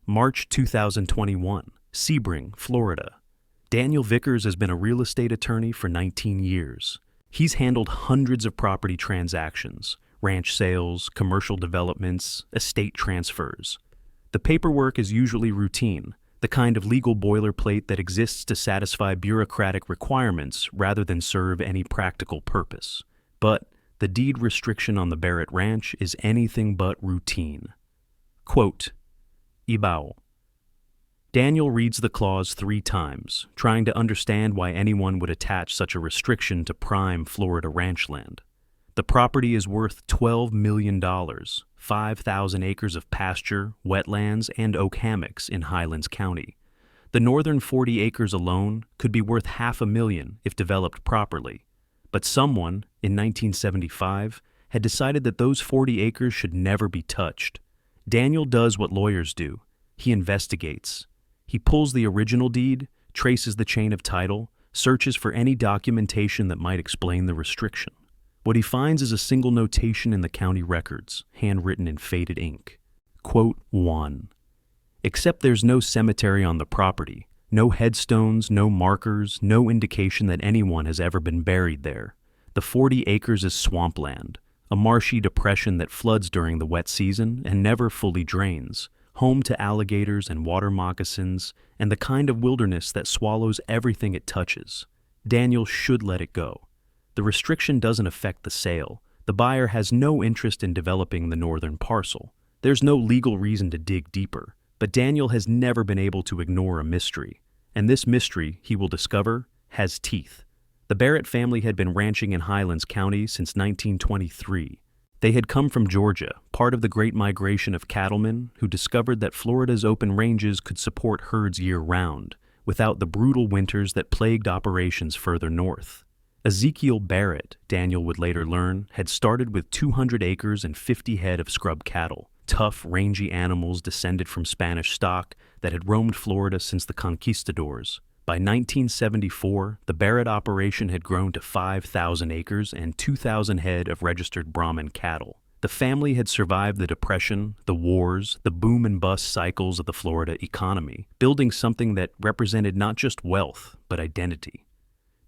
March 2021, Sebring, Florida. Daniel Vickers has been a real estate attorney for 19 years. He's handled hundreds of property transactions, ranch sales, commercial developments, estate transfers. The paperwork is usually routine, the kind of legal boilerplate that exists to satisfy bureaucratic requirements rather than serve any practical purpose. But the deed restriction on the Barrett Ranch is anything but routine. Quote, Ibao. Daniel reads the clause 3 times, trying to understand why anyone would attach such a restriction to prime Florida ranchland. The property is worth $12 million, 5,000 acres of pasture, wetlands, and oak hammocks in Highlands County. The northern 40 acres alone could be worth $500,000 if developed properly. But someone, in 1975, had decided that those 40 acres should never be touched. Daniel does what lawyers do. He investigates. He pulls the original deed, traces the chain of title, searches for any documentation that might explain the restriction. What he finds is a single notation in the county records, handwritten in faded ink. Quote 1. Except there's no cemetery on the property, no headstones, no markers, no indication that anyone has ever been buried there. The 40 acres is swampland, a marshy depression that floods during the wet season and never fully drains, home to alligators and water moccasins, and the kind of wilderness that swallows everything it touches. Daniel should let it go. The restriction doesn't affect the sale. The buyer has no interest in developing the northern parcel. There's no legal reason to dig deeper, but Daniel has never been able to ignore a mystery. And this mystery, he will discover, has teeth. The Barrett family had been ranching in Highlands County since 1923. They had come from Georgia, part of the Great Migration of cattlemen who discovered that Florida's open ranges could support herds year-round, without the brutal winters that plagued operations further north. Ezekiel Barrett, Daniel would later learn, had started with 200 acres and 50 head of scrub cattle, tough, rangy animals descended from Spanish stock that had roamed Florida since the conquistadors. By 1974, the Barrett operation had grown to 5,000 acres and 2,000 head of registered Brahman cattle. The family had survived the Depression, the wars, the boom and bust cycles of the Florida economy, building something that represented not just wealth, but identity.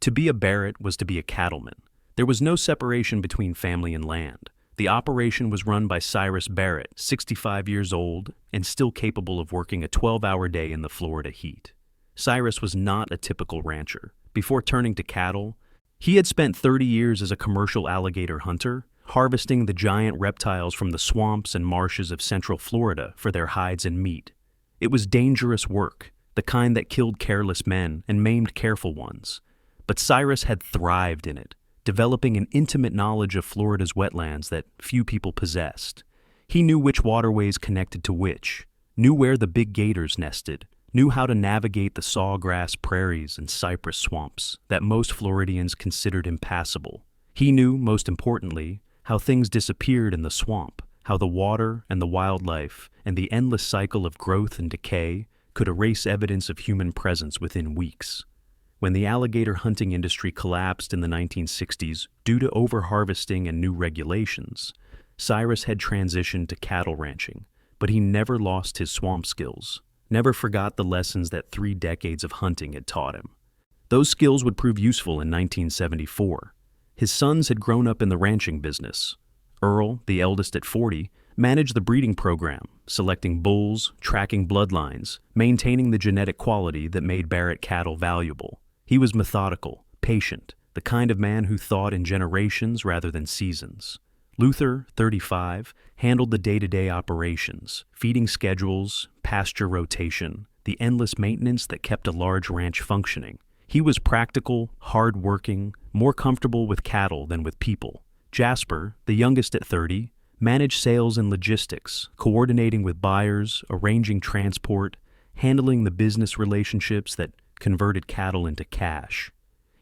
To be a Barrett was to be a cattleman. There was no separation between family and land. The operation was run by Cyrus Barrett, 65 years old, and still capable of working a 12-hour day in the Florida heat. Cyrus was not a typical rancher. Before turning to cattle, he had spent 30 years as a commercial alligator hunter, harvesting the giant reptiles from the swamps and marshes of central Florida for their hides and meat. It was dangerous work, the kind that killed careless men and maimed careful ones. But Cyrus had thrived in it, developing an intimate knowledge of Florida's wetlands that few people possessed. He knew which waterways connected to which, knew where the big gators nested, knew how to navigate the sawgrass prairies and cypress swamps that most Floridians considered impassable. He knew, most importantly, how things disappeared in the swamp, how the water and the wildlife and the endless cycle of growth and decay could erase evidence of human presence within weeks. When the alligator hunting industry collapsed in the 1960s due to overharvesting and new regulations, Cyrus had transitioned to cattle ranching, but he never lost his swamp skills. Never forgot the lessons that 3 decades of hunting had taught him. Those skills would prove useful in 1974. His sons had grown up in the ranching business. Earl, the eldest at 40, managed the breeding program, selecting bulls, tracking bloodlines, maintaining the genetic quality that made Barrett cattle valuable. He was methodical, patient, the kind of man who thought in generations rather than seasons. Luther, 35, handled the day-to-day operations, feeding schedules, pasture rotation, the endless maintenance that kept a large ranch functioning. He was practical, hard-working, more comfortable with cattle than with people. Jasper, the youngest at 30, managed sales and logistics, coordinating with buyers, arranging transport, handling the business relationships that converted cattle into cash.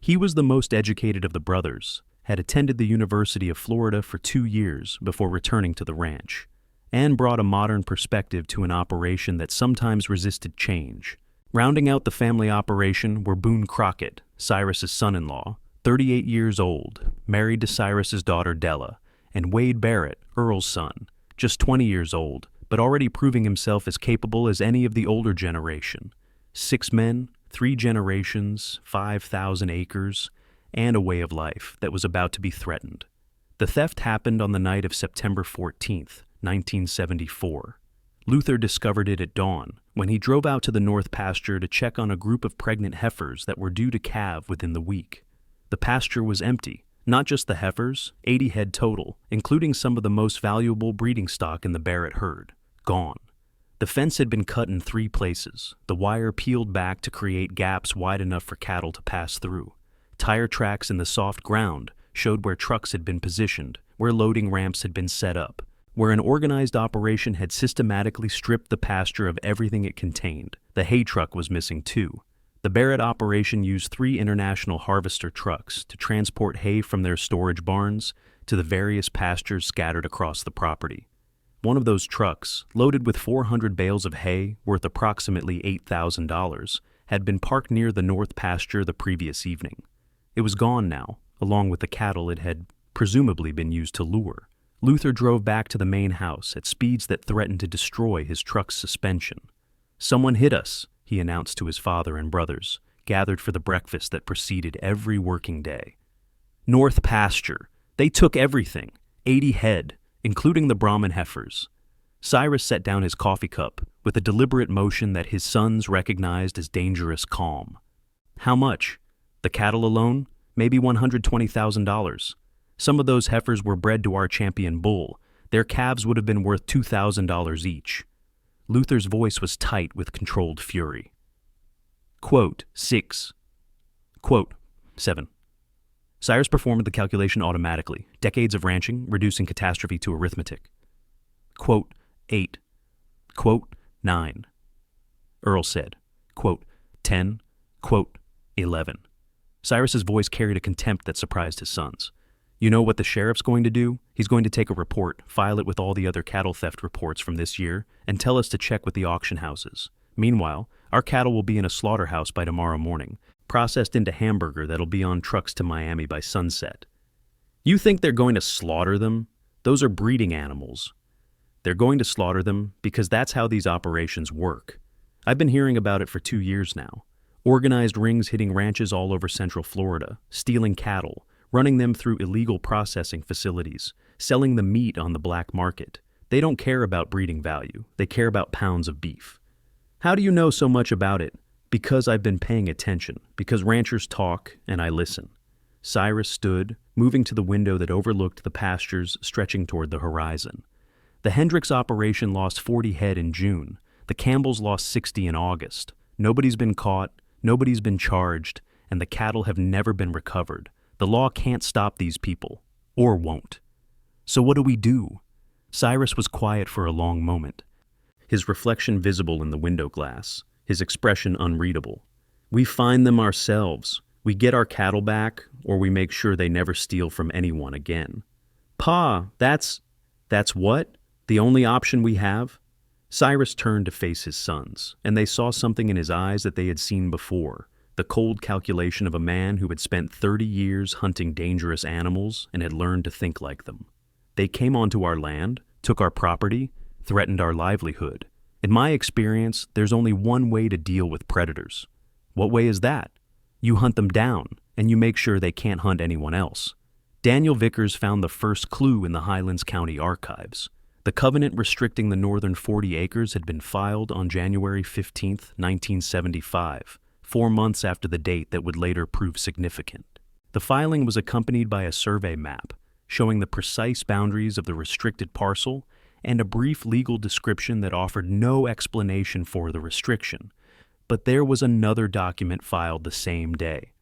He was the most educated of the brothers, had attended the University of Florida for 2 years before returning to the ranch, and brought a modern perspective to an operation that sometimes resisted change. Rounding out the family operation were Boone Crockett, Cyrus's son-in-law, 38 years old, married to Cyrus's daughter Della, and Wade Barrett, Earl's son, just 20 years old, but already proving himself as capable as any of the older generation. 6 men, 3 generations, 5,000 acres, and a way of life that was about to be threatened. The theft happened on the night of September 14th, 1974. Luther discovered it at dawn when he drove out to the north pasture to check on a group of pregnant heifers that were due to calve within the week. The pasture was empty, not just the heifers, 80 head total, including some of the most valuable breeding stock in the Barrett herd, gone. The fence had been cut in 3 places, the wire peeled back to create gaps wide enough for cattle to pass through. Tire tracks in the soft ground showed where trucks had been positioned, where loading ramps had been set up, where an organized operation had systematically stripped the pasture of everything it contained. The hay truck was missing too. The Barrett operation used 3 international harvester trucks to transport hay from their storage barns to the various pastures scattered across the property. One of those trucks, loaded with 400 bales of hay worth approximately $8,000, had been parked near the north pasture the previous evening. It was gone now, along with the cattle it had presumably been used to lure. Luther drove back to the main house at speeds that threatened to destroy his truck's suspension. "Someone hit us," he announced to his father and brothers, gathered for the breakfast that preceded every working day. North pasture. They took everything, 80 head, including the Brahman heifers. Cyrus set down his coffee cup with a deliberate motion that his sons recognized as dangerous calm. "How much? The cattle alone? Maybe $120,000. Some of those heifers were bred to our champion bull. Their calves would have been worth $2,000 each." Luther's voice was tight with controlled fury. Quote 6. Quote 7. Cyrus performed the calculation automatically, decades of ranching reducing catastrophe to arithmetic. Quote 8. Quote 9. Earl said. Quote 10. Quote 11. Cyrus's voice carried a contempt that surprised his sons. "You know what the sheriff's going to do? He's going to take a report, file it with all the other cattle theft reports from this year, and tell us to check with the auction houses. Meanwhile, our cattle will be in a slaughterhouse by tomorrow morning, processed into hamburger that'll be on trucks to Miami by sunset." "You think they're going to slaughter them? Those are breeding animals." "They're going to slaughter them because that's how these operations work. I've been hearing about it for 2 years now. Organized rings hitting ranches all over Central Florida, stealing cattle, running them through illegal processing facilities, selling the meat on the black market. They don't care about breeding value. They care about pounds of beef." "How do you know so much about it?" "Because I've been paying attention, because ranchers talk and I listen." Cyrus stood, moving to the window that overlooked the pastures stretching toward the horizon. The Hendricks operation lost 40 head in June. The Campbells lost 60 in August. Nobody's been caught, nobody's been charged, and the cattle have never been recovered. The law can't stop these people, or won't. "So what do we do?" Cyrus was quiet for a long moment, his reflection visible in the window glass, his expression unreadable. "We find them ourselves. We get our cattle back, or we make sure they never steal from anyone again." "Pa, that's what? The only option we have?" Cyrus turned to face his sons, and they saw something in his eyes that they had seen before. The cold calculation of a man who had spent 30 years hunting dangerous animals and had learned to think like them. "They came onto our land, took our property, threatened our livelihood. In my experience, there's only one way to deal with predators." "What way is that?" "You hunt them down, and you make sure they can't hunt anyone else." Daniel Vickers found the first clue in the Highlands County archives. The covenant restricting the northern 40 acres had been filed on January 15, 1975. 4 months after the date that would later prove significant. The filing was accompanied by a survey map showing the precise boundaries of the restricted parcel and a brief legal description that offered no explanation for the restriction. But there was another document filed the same day,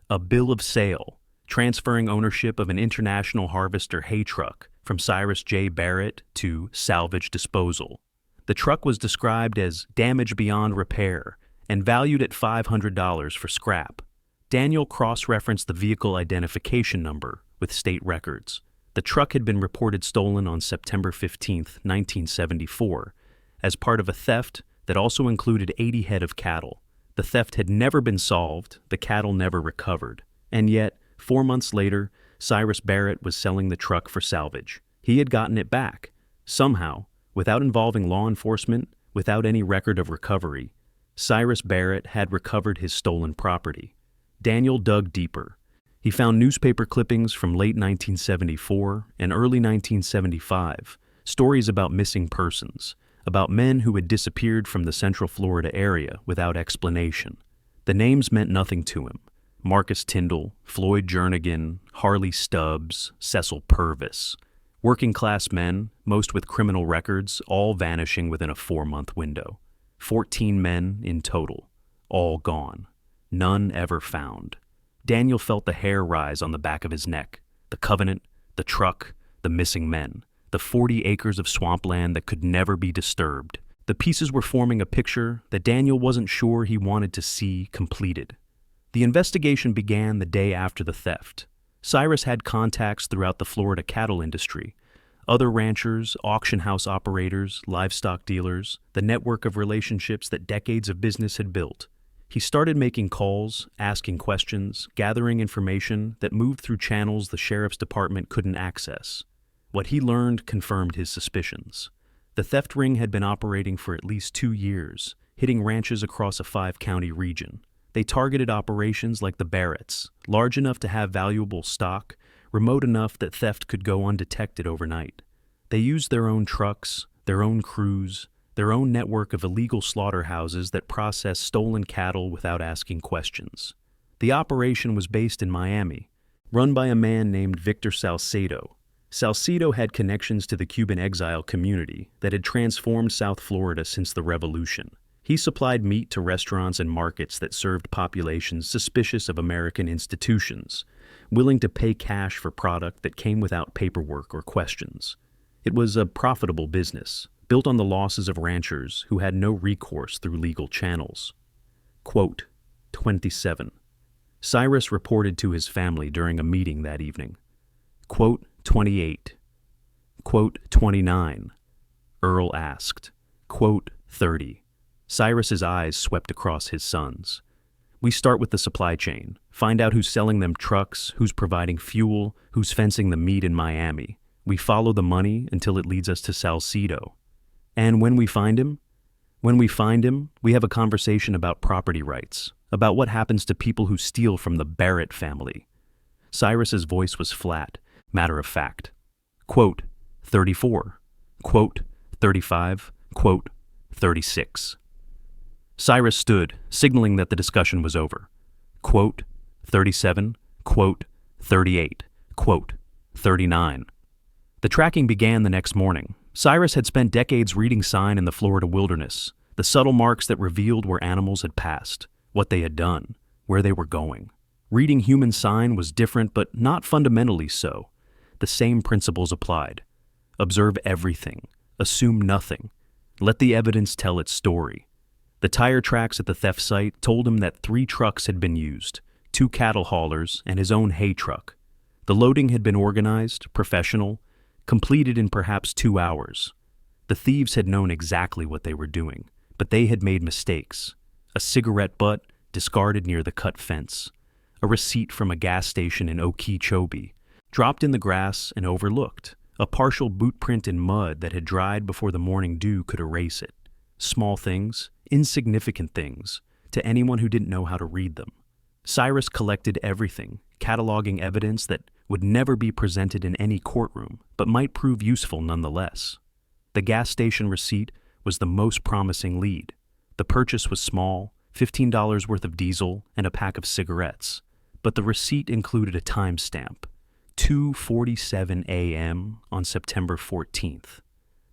a bill of sale transferring ownership of an international harvester hay truck from Cyrus J. Barrett to Salvage Disposal. The truck was described as damaged beyond repair and valued at $500 for scrap. Daniel cross-referenced the vehicle identification number with state records. The truck had been reported stolen on September 15, 1974, as part of a theft that also included 80 head of cattle. The theft had never been solved, the cattle never recovered, and yet, 4 months later, Cyrus Barrett was selling the truck for salvage. He had gotten it back. Somehow, Without involving law enforcement, without any record of recovery, Cyrus Barrett had recovered his stolen property. Daniel dug deeper. He found newspaper clippings from late 1974 and early 1975, stories about missing persons, about men who had disappeared from the Central Florida area without explanation. The names meant nothing to him. Marcus Tyndall, Floyd Jernigan, Harley Stubbs, Cecil Purvis. Working-class men, most with criminal records, all vanishing within a 4-month window. 14 men in total, all gone. None ever found. Daniel felt the hair rise on the back of his neck. The covenant, the truck, the missing men, the 40 acres of swampland that could never be disturbed. The pieces were forming a picture that Daniel wasn't sure he wanted to see completed. The investigation began the day after the theft. Cyrus had contacts throughout the Florida cattle industry. Other ranchers, auction house operators, livestock dealers, the network of relationships that decades of business had built. He started making calls, asking questions, gathering information that moved through channels the sheriff's department couldn't access. What he learned confirmed his suspicions. The theft ring had been operating for at least 2 years, hitting ranches across a 5-county region. They targeted operations like the Barretts, large enough to have valuable stock, remote enough that theft could go undetected overnight. They used their own trucks, their own crews, their own network of illegal slaughterhouses that processed stolen cattle without asking questions. The operation was based in Miami, run by a man named Victor Salcedo. Salcedo had connections to the Cuban exile community that had transformed South Florida since the Revolution. He supplied meat to restaurants and markets that served populations suspicious of American institutions, willing to pay cash for product that came without paperwork or questions. It was a profitable business, built on the losses of ranchers who had no recourse through legal channels. Quote, 27. Cyrus reported to his family during a meeting that evening. Quote, 28. Quote, 29. Earl asked. Quote, 30. Cyrus's eyes swept across his sons. We start with the supply chain, find out who's selling them trucks, who's providing fuel, who's fencing the meat in Miami. We follow the money until it leads us to Salcedo. And when we find him, we have a conversation about property rights, about what happens to people who steal from the Barrett family. Cyrus's voice was flat, matter of fact. Quote, 34. Quote, 35. Quote, 36. Cyrus stood, signaling that the discussion was over. Quote, 37. Quote, 38. Quote, 39. The tracking began the next morning. Cyrus had spent decades reading sign in the Florida wilderness, the subtle marks that revealed where animals had passed, what they had done, where they were going. Reading human sign was different, but not fundamentally so. The same principles applied. Observe everything. Assume nothing. Let the evidence tell its story. The tire tracks at the theft site told him that 3 trucks had been used, 2 cattle haulers and his own hay truck. The loading had been organized, professional, completed in perhaps 2 hours. The thieves had known exactly what they were doing, but they had made mistakes. A cigarette butt discarded near the cut fence. A receipt from a gas station in Okeechobee, dropped in the grass and overlooked. A partial boot print in mud that had dried before the morning dew could erase it. Small things, insignificant things, to anyone who didn't know how to read them. Cyrus collected everything, cataloging evidence that would never be presented in any courtroom, but might prove useful nonetheless. The gas station receipt was the most promising lead. The purchase was small, $15 worth of diesel and a pack of cigarettes, but the receipt included a timestamp, 2:47 a.m. on September 14th.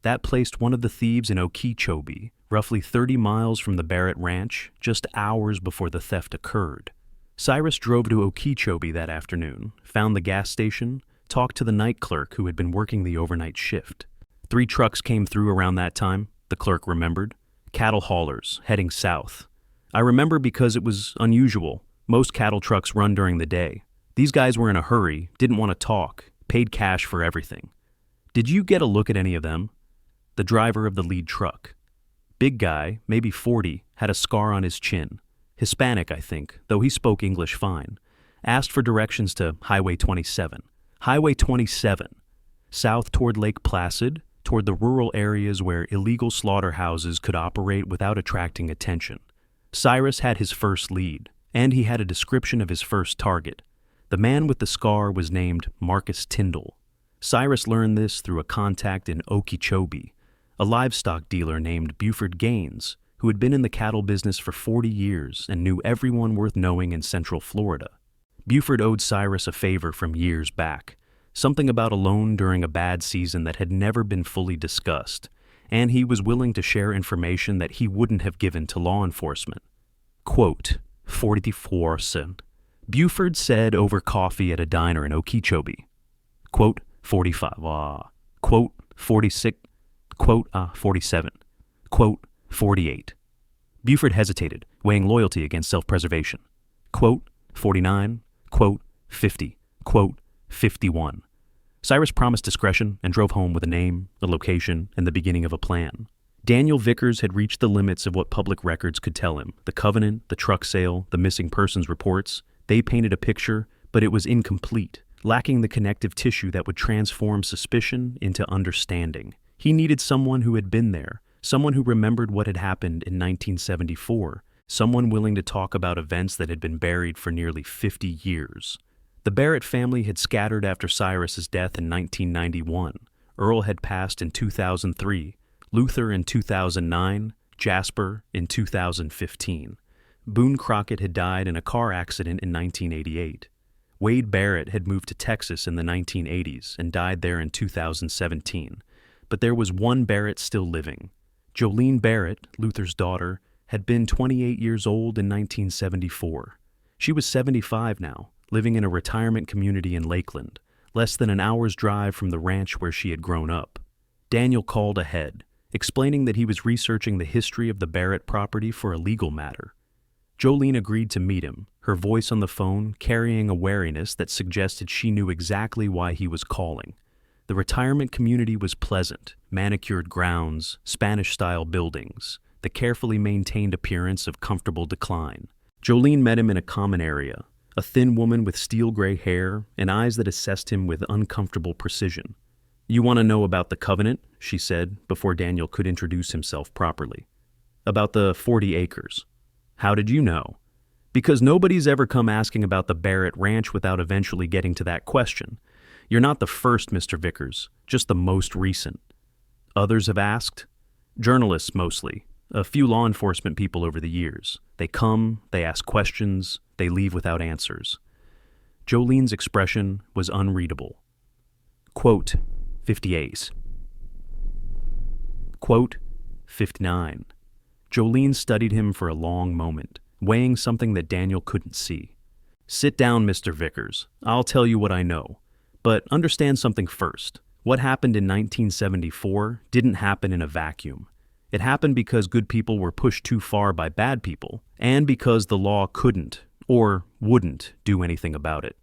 That placed one of the thieves in Okeechobee, roughly 30 miles from the Barrett Ranch, just hours before the theft occurred. Cyrus drove to Okeechobee that afternoon, found the gas station, talked to the night clerk who had been working the overnight shift. 3 trucks came through around that time, the clerk remembered. Cattle haulers, heading south. I remember because it was unusual. Most cattle trucks run during the day. These guys were in a hurry, didn't want to talk, paid cash for everything. Did you get a look at any of them? The driver of the lead truck. Big guy, maybe 40, had a scar on his chin. Hispanic, I think, though he spoke English fine. Asked for directions to Highway 27. Highway 27. South toward Lake Placid, toward the rural areas where illegal slaughterhouses could operate without attracting attention. Cyrus had his first lead, and he had a description of his first target. The man with the scar was named Marcus Tyndall. Cyrus learned this through a contact in Okeechobee, a livestock dealer named Buford Gaines, who had been in the cattle business for 40 years and knew everyone worth knowing in Central Florida. Buford owed Cyrus a favor from years back, something about a loan during a bad season that had never been fully discussed, and he was willing to share information that he wouldn't have given to law enforcement. Quote, 44 cents. Buford said over coffee at a diner in Okeechobee. Quote, 45. Quote, 46. Quote, 47. Quote, 48. Buford hesitated, weighing loyalty against self-preservation. Quote, 49. Quote, 50. Quote, 51. Cyrus promised discretion and drove home with a name, a location, and the beginning of a plan. Daniel Vickers had reached the limits of what public records could tell him. The covenant, the truck sale, the missing persons reports, they painted a picture, but it was incomplete, lacking the connective tissue that would transform suspicion into understanding. He needed someone who had been there, someone who remembered what had happened in 1974, someone willing to talk about events that had been buried for nearly 50 years. The Barrett family had scattered after Cyrus's death in 1991. Earl had passed in 2003, Luther in 2009, Jasper in 2015. Boone Crockett had died in a car accident in 1988. Wade Barrett had moved to Texas in the 1980s and died there in 2017. But there was one Barrett still living. Jolene Barrett, Luther's daughter, had been 28 years old in 1974. She was 75 now, living in a retirement community in Lakeland, less than an hour's drive from the ranch where she had grown up. Daniel called ahead, explaining that he was researching the history of the Barrett property for a legal matter. Jolene agreed to meet him, her voice on the phone carrying a wariness that suggested she knew exactly why he was calling. The retirement community was pleasant, manicured grounds, Spanish-style buildings, the carefully maintained appearance of comfortable decline. Jolene met him in a common area, a thin woman with steel-gray hair and eyes that assessed him with uncomfortable precision. "You want to know about the covenant?" she said, before Daniel could introduce himself properly. "About the 40 acres. How did you know?" "Because nobody's ever come asking about the Barrett Ranch without eventually getting to that question. You're not the first, Mr. Vickers, just the most recent." "Others have asked?" "Journalists, mostly. A few law enforcement people over the years. They come, they ask questions, they leave without answers." Jolene's expression was unreadable. Quote, 58. Quote, 59. Jolene studied him for a long moment, weighing something that Daniel couldn't see. "Sit down, Mr. Vickers. I'll tell you what I know. But understand something first. What happened in 1974 didn't happen in a vacuum. It happened because good people were pushed too far by bad people, and because the law couldn't, or wouldn't, do anything about it.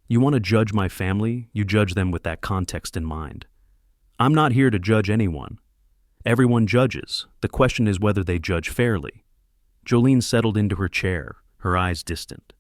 You want to judge my family, you judge them with that context in mind. I'm not here to judge anyone. Everyone judges. The question is whether they judge fairly." Jolene settled into her chair, her eyes distant.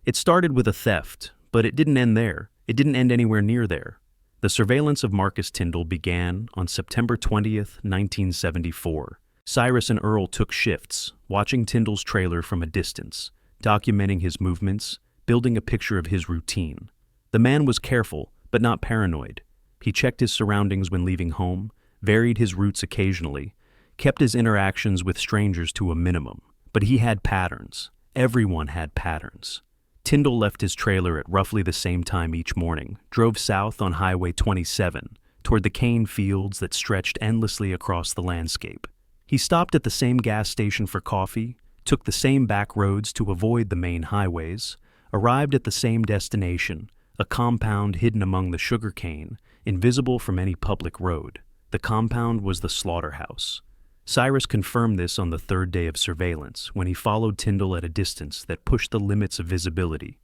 "It started with a theft, but it didn't end there. It didn't end anywhere near there. The surveillance of Marcus Tyndall began on September 20th, 1974. Cyrus and Earl took shifts, watching Tyndall's trailer from a distance, documenting his movements, building a picture of his routine. The man was careful, but not paranoid. He checked his surroundings when leaving home, varied his routes occasionally, kept his interactions with strangers to a minimum. But he had patterns. Everyone had patterns. Tyndall left his trailer at roughly the same time each morning, drove south on Highway 27, toward the cane fields that stretched endlessly across the landscape. He stopped at the same gas station for coffee, took the same back roads to avoid the main highways, arrived at the same destination, a compound hidden among the sugarcane, invisible from any public road. The compound was the slaughterhouse. Cyrus confirmed this on the third day of surveillance when he followed Tyndall at a distance that pushed the limits of visibility.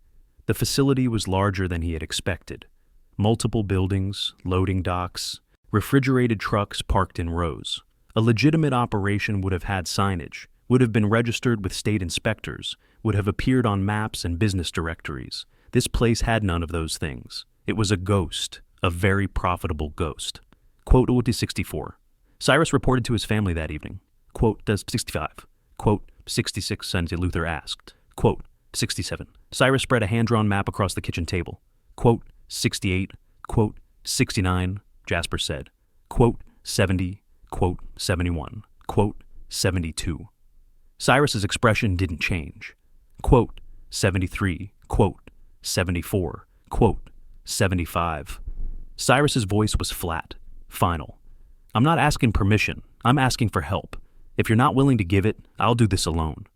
The facility was larger than he had expected. Multiple buildings, loading docks, refrigerated trucks parked in rows. A legitimate operation would have had signage, would have been registered with state inspectors, would have appeared on maps and business directories. This place had none of those things. It was a ghost, a very profitable ghost. Quote, 64. Cyrus reported to his family that evening. Quote, 65. Quote, 66, Senator Luther asked. Quote, 67. Cyrus spread a hand-drawn map across the kitchen table. Quote, 68. Quote, 69, Jasper said. Quote, 70. Quote, 71. Quote, 72. Cyrus's expression didn't change. Quote, 73. Quote, 74. Quote, 75. Cyrus's voice was flat, final. I'm not asking permission. I'm asking for help. If you're not willing to give it, I'll do this alone.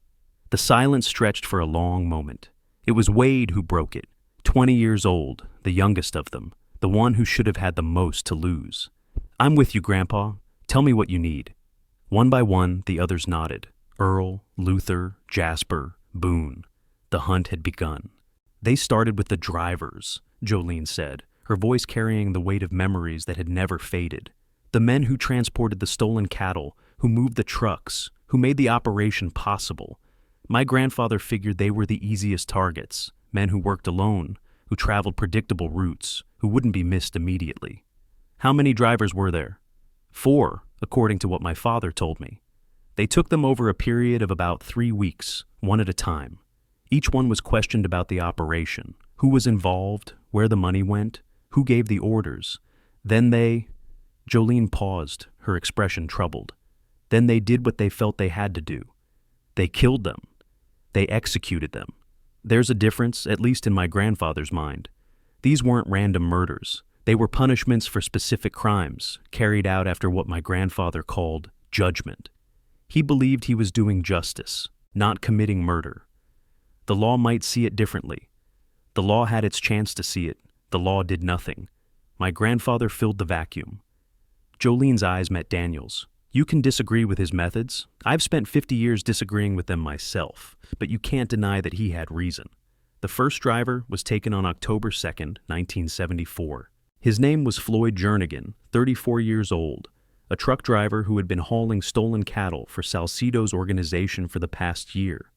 The silence stretched for a long moment. It was Wade who broke it, 20 years old, the youngest of them, the one who should have had the most to lose. I'm with you, Grandpa. Tell me what you need. One by one, the others nodded. Earl, Luther, Jasper, Boone. The hunt had begun. They started with the drivers, Jolene said, her voice carrying the weight of memories that had never faded. The men who transported the stolen cattle, who moved the trucks, who made the operation possible. My grandfather figured they were the easiest targets, men who worked alone, who traveled predictable routes, who wouldn't be missed immediately. How many drivers were there? 4, according to what my father told me. They took them over a period of about 3 weeks, one at a time. Each one was questioned about the operation, who was involved, where the money went, who gave the orders. Then they... Jolene paused, her expression troubled. Then they did what they felt they had to do. They killed them. They executed them. There's a difference, at least in my grandfather's mind. These weren't random murders. They were punishments for specific crimes, carried out after what my grandfather called judgment. He believed he was doing justice, not committing murder. The law might see it differently. The law had its chance to see it. The law did nothing. My grandfather filled the vacuum. Jolene's eyes met Daniel's. You can disagree with his methods. I've spent 50 years disagreeing with them myself, but you can't deny that he had reason. The first driver was taken on October 2nd, 1974. His name was Floyd Jernigan, 34 years old, a truck driver who had been hauling stolen cattle for Salcedo's organization for the past year.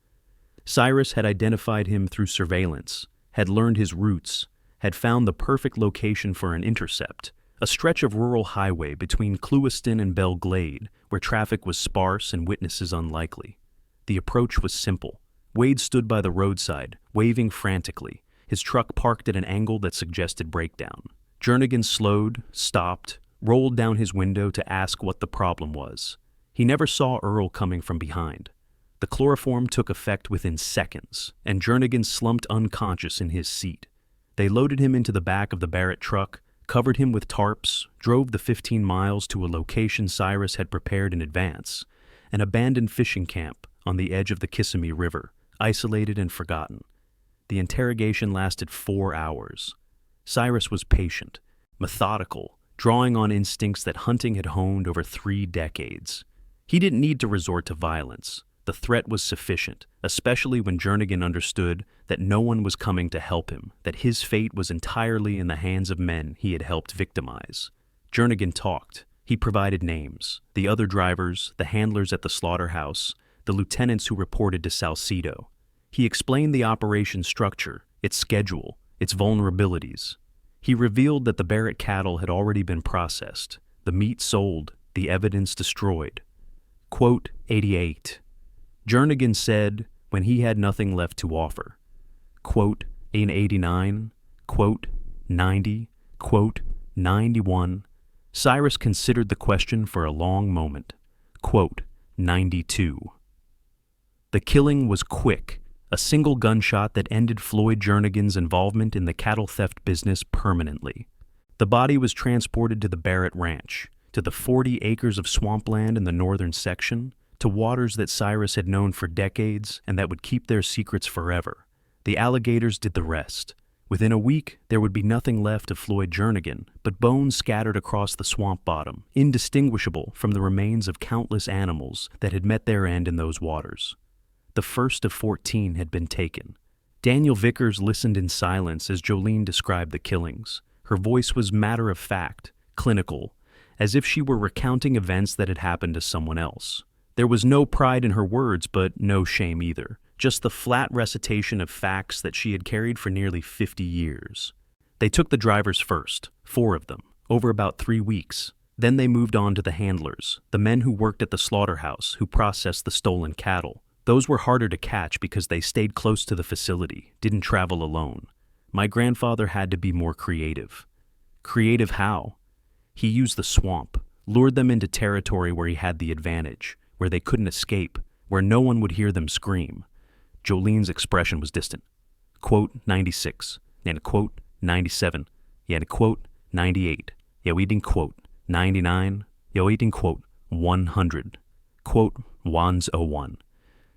Cyrus had identified him through surveillance, had learned his routes, had found the perfect location for an intercept, a stretch of rural highway between Clewiston and Belle Glade, where traffic was sparse and witnesses unlikely. The approach was simple. Wade stood by the roadside, waving frantically, his truck parked at an angle that suggested breakdown. Jernigan slowed, stopped, rolled down his window to ask what the problem was. He never saw Earl coming from behind. The chloroform took effect within seconds, and Jernigan slumped unconscious in his seat. They loaded him into the back of the Barrett truck, covered him with tarps, drove the 15 miles to a location Cyrus had prepared in advance, an abandoned fishing camp on the edge of the Kissimmee River, isolated and forgotten. The interrogation lasted 4 hours. Cyrus was patient, methodical, drawing on instincts that hunting had honed over 3 decades. He didn't need to resort to violence. The threat was sufficient, especially when Jernigan understood that no one was coming to help him, that his fate was entirely in the hands of men he had helped victimize. Jernigan talked. He provided names, the other drivers, the handlers at the slaughterhouse, the lieutenants who reported to Salcedo. He explained the operation structure, its schedule, its vulnerabilities. He revealed that the Barrett cattle had already been processed, the meat sold, the evidence destroyed. Quote, 88. Jernigan said when he had nothing left to offer. Quote, in 89, quote, 90, quote, 91. Cyrus considered the question for a long moment. Quote, 92. The killing was quick, a single gunshot that ended Floyd Jernigan's involvement in the cattle theft business permanently. The body was transported to the Barrett Ranch, to the 40 acres of swampland in the northern section, to waters that Cyrus had known for decades and that would keep their secrets forever. The alligators did the rest. Within a week, there would be nothing left of Floyd Jernigan, but bones scattered across the swamp bottom, indistinguishable from the remains of countless animals that had met their end in those waters. The first of 14 had been taken. Daniel Vickers listened in silence as Jolene described the killings. Her voice was matter-of-fact, clinical, as if she were recounting events that had happened to someone else. There was no pride in her words, but no shame either. Just the flat recitation of facts that she had carried for nearly 50 years. They took the drivers first, 4 of them, over about 3 weeks. Then they moved on to the handlers, the men who worked at the slaughterhouse, who processed the stolen cattle. Those were harder to catch because they stayed close to the facility, didn't travel alone. My grandfather had to be more creative. Creative how? He used the swamp, lured them into territory where he had the advantage, where they couldn't escape, where no one would hear them scream. Jolene's expression was distant. Quote 96, and quote 97, and quote 98, eating quote 99, eating quote 100, quote Wands 01.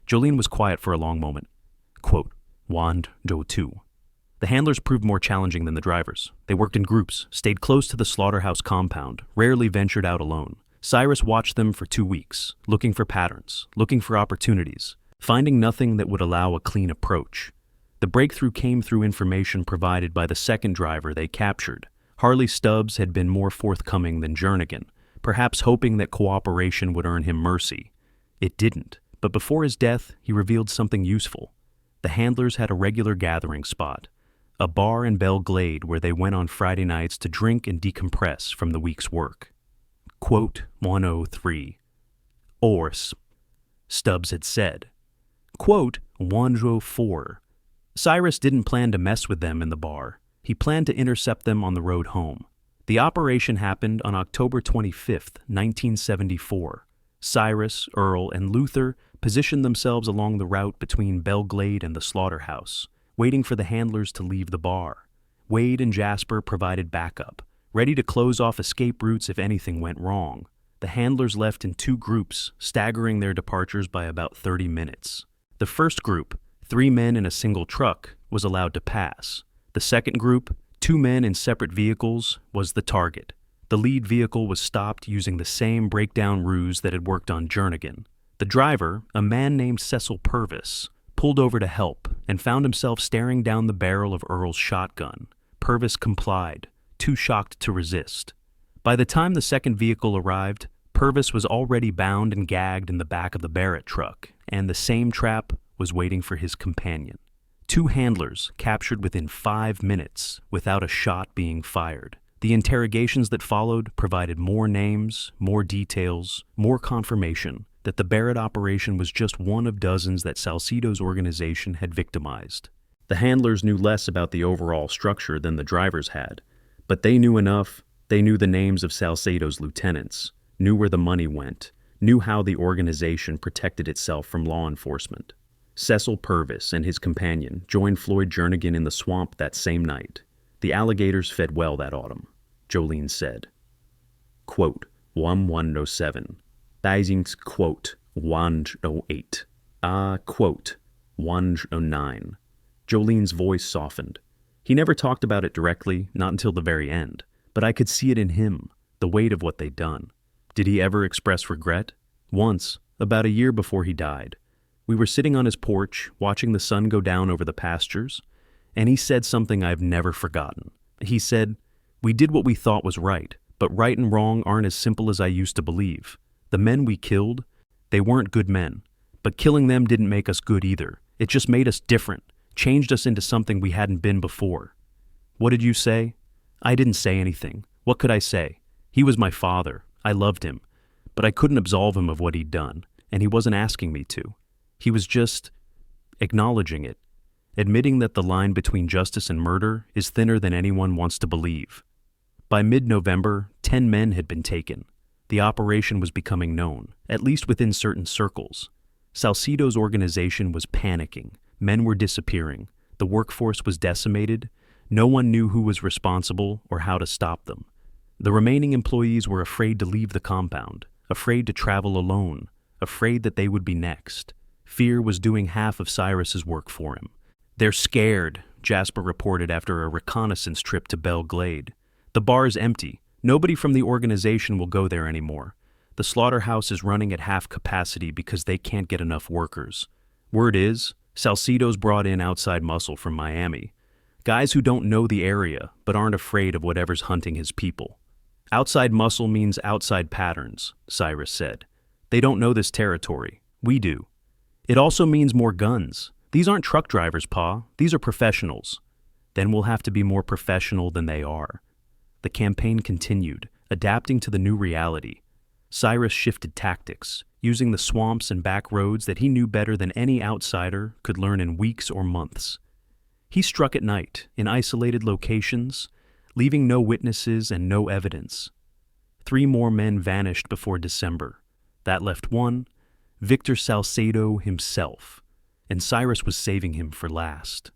Jolene was quiet for a long moment. Quote Wand Jo 2. The handlers proved more challenging than the drivers. They worked in groups, stayed close to the slaughterhouse compound, rarely ventured out alone. Cyrus watched them for 2 weeks, looking for patterns, looking for opportunities, finding nothing that would allow a clean approach. The breakthrough came through information provided by the second driver they captured. Harley Stubbs had been more forthcoming than Jernigan, perhaps hoping that cooperation would earn him mercy. It didn't, but before his death, he revealed something useful. The handlers had a regular gathering spot, a bar in Belle Glade where they went on Friday nights to drink and decompress from the week's work. Quote 103. Ors, Stubbs had said. Quote 104. Cyrus didn't plan to mess with them in the bar. He planned to intercept them on the road home. The operation happened on October 25th, 1974. Cyrus, Earl, and Luther positioned themselves along the route between Belle Glade and the slaughterhouse, waiting for the handlers to leave the bar. Wade and Jasper provided backup, ready to close off escape routes if anything went wrong. The handlers left in 2 groups, staggering their departures by about 30 minutes. The first group, 3 men in a single truck, was allowed to pass. The second group, 2 men in separate vehicles, was the target. The lead vehicle was stopped using the same breakdown ruse that had worked on Jernigan. The driver, a man named Cecil Purvis, pulled over to help and found himself staring down the barrel of Earl's shotgun. Purvis complied, too shocked to resist. By the time the second vehicle arrived, Purvis was already bound and gagged in the back of the Barrett truck, and the same trap was waiting for his companion. 2 handlers captured within 5 minutes without a shot being fired. The interrogations that followed provided more names, more details, more confirmation that the Barrett operation was just one of dozens that Salcedo's organization had victimized. The handlers knew less about the overall structure than the drivers had, but they knew enough. They knew the names of Salcedo's lieutenants, knew where the money went, knew how the organization protected itself from law enforcement. Cecil Purvis and his companion joined Floyd Jernigan in the swamp that same night. The alligators fed well that autumn, Jolene said. Quote 1107. Thysings quote 108. Quote 109. Jolene's voice softened. He never talked about it directly, not until the very end, but I could see it in him, the weight of what they'd done. Did he ever express regret? Once, about a year before he died. We were sitting on his porch, watching the sun go down over the pastures, and he said something I've never forgotten. He said, "We did what we thought was right, but right and wrong aren't as simple as I used to believe. The men we killed, they weren't good men, but killing them didn't make us good either. It just made us different, changed us into something we hadn't been before." What did you say? I didn't say anything. What could I say? He was my father. I loved him, but I couldn't absolve him of what he'd done, and he wasn't asking me to. He was just acknowledging it, admitting that the line between justice and murder is thinner than anyone wants to believe. By mid-November, 10 men had been taken. The operation was becoming known, at least within certain circles. Salcedo's organization was panicking. Men were disappearing. The workforce was decimated. No one knew who was responsible or how to stop them. The remaining employees were afraid to leave the compound, afraid to travel alone, afraid that they would be next. Fear was doing half of Cyrus's work for him. "They're scared," Jasper reported after a reconnaissance trip to Belle Glade. "The bar is empty. Nobody from the organization will go there anymore. The slaughterhouse is running at half capacity because they can't get enough workers. Word is, Salcedo's brought in outside muscle from Miami. Guys who don't know the area but aren't afraid of whatever's hunting his people. Outside muscle means outside patterns," Cyrus said. "They don't know this territory. We do. It also means more guns. These aren't truck drivers, Pa. These are professionals. Then we'll have to be more professional than they are." The campaign continued, Adapting to the new reality, Cyrus shifted tactics, using the swamps and back roads that he knew better than any outsider could learn in weeks or months. He struck at night, in isolated locations, leaving no witnesses and no evidence. 3 more men vanished before December. That left one, Victor Salcedo himself, and Cyrus was saving him for last.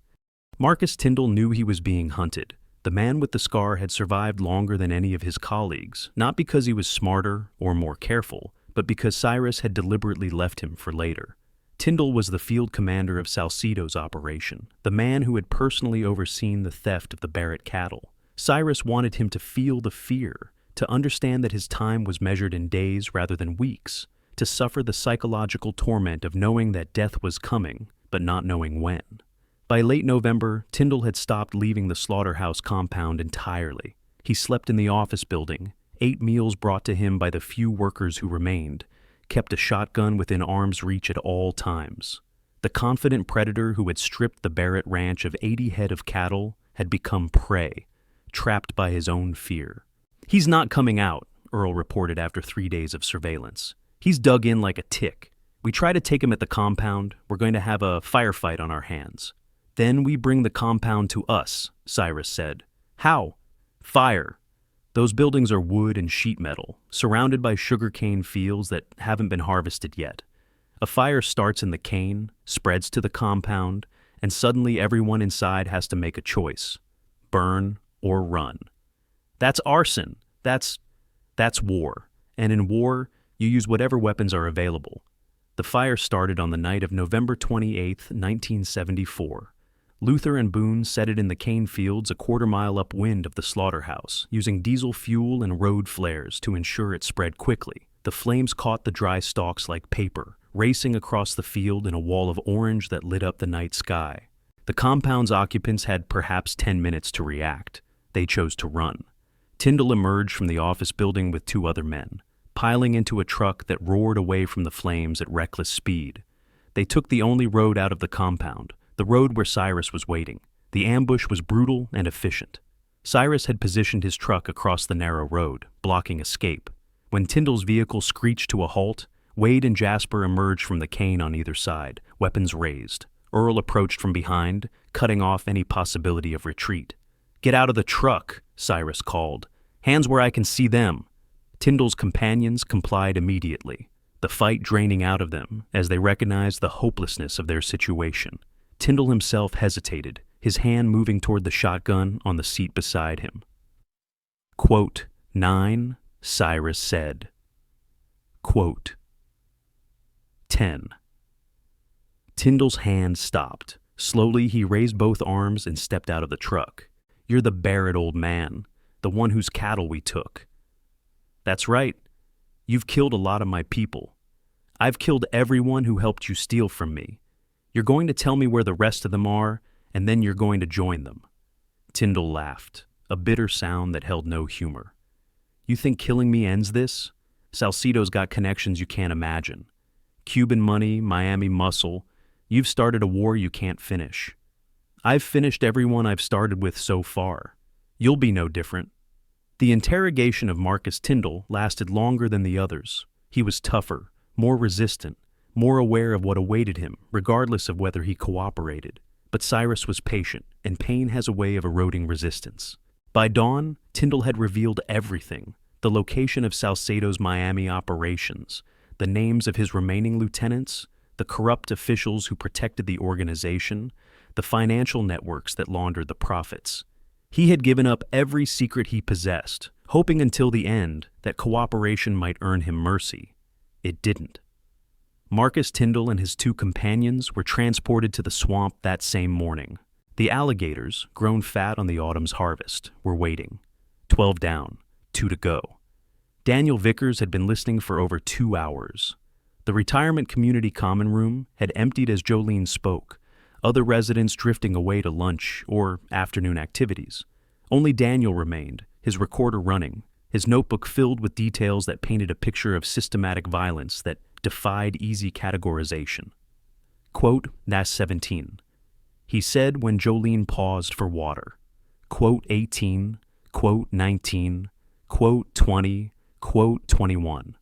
Marcus Tyndall knew he was being hunted. The man with the scar had survived longer than any of his colleagues, not because he was smarter or more careful, but because Cyrus had deliberately left him for later. Tyndall was the field commander of Salcedo's operation, the man who had personally overseen the theft of the Barrett cattle. Cyrus wanted him to feel the fear, to understand that his time was measured in days rather than weeks, to suffer the psychological torment of knowing that death was coming, but not knowing when. By late November, Tyndall had stopped leaving the slaughterhouse compound entirely. He slept in the office building, ate meals brought to him by the few workers who remained, kept a shotgun within arm's reach at all times. The confident predator who had stripped the Barrett Ranch of 80 head of cattle had become prey, trapped by his own fear. "He's not coming out," Earl reported after 3 days of surveillance. "He's dug in like a tick. We try to take him at the compound. We're going to have a firefight on our hands. Then we bring the compound to us," Cyrus said. "How?" "Fire. Those buildings are wood and sheet metal, surrounded by sugarcane fields that haven't been harvested yet. A fire starts in the cane, spreads to the compound, and suddenly everyone inside has to make a choice: burn or run. That's arson. That's war. And in war, you use whatever weapons are available." The fire started on the night of November 28, 1974. Luther and Boone set it in the cane fields a quarter-mile upwind of the slaughterhouse, using diesel fuel and road flares to ensure it spread quickly. The flames caught the dry stalks like paper, racing across the field in a wall of orange that lit up the night sky. The compound's occupants had perhaps 10 minutes to react. They chose to run. Tyndall emerged from the office building with 2 other men, piling into a truck that roared away from the flames at reckless speed. They took the only road out of the compound, the road where Cyrus was waiting. The ambush was brutal and efficient. Cyrus had positioned his truck across the narrow road, blocking escape. When Tyndall's vehicle screeched to a halt, Wade and Jasper emerged from the cane on either side, weapons raised. Earl approached from behind, cutting off any possibility of retreat. "Get out of the truck," Cyrus called. "Hands where I can see them." Tyndall's companions complied immediately, the fight draining out of them as they recognized the hopelessness of their situation. Tyndall himself hesitated, his hand moving toward the shotgun on the seat beside him. Quote, 9, Cyrus said. Quote, 10. Tyndall's hand stopped. Slowly, he raised both arms and stepped out of the truck. "You're the Barrett, old man, the one whose cattle we took." "That's right. You've killed a lot of my people. I've killed everyone who helped you steal from me. You're going to tell me where the rest of them are, and then you're going to join them." Tyndall laughed, a bitter sound that held no humor. "You think killing me ends this? Salcedo's got connections you can't imagine. Cuban money, Miami muscle. You've started a war you can't finish. I've finished everyone I've started with so far. You'll be no different." The interrogation of Marcus Tyndall lasted longer than the others. He was tougher, more resistant, more aware of what awaited him, regardless of whether he cooperated. But Cyrus was patient, and pain has a way of eroding resistance. By dawn, Tyndall had revealed everything: the location of Salcedo's Miami operations, the names of his remaining lieutenants, the corrupt officials who protected the organization, the financial networks that laundered the profits. He had given up every secret he possessed, hoping until the end that cooperation might earn him mercy. It didn't. Marcus Tyndall and his 2 companions were transported to the swamp that same morning. The alligators, grown fat on the autumn's harvest, were waiting. 12 down, 2 to go. Daniel Vickers had been listening for over 2 hours. The retirement community common room had emptied as Jolene spoke, other residents drifting away to lunch or afternoon activities. Only Daniel remained, his recorder running, his notebook filled with details that painted a picture of systematic violence that defied easy categorization. Quote, "That's 17. He said when Jolene paused for water. Quote 18, quote 19, Quote 20, quote 21.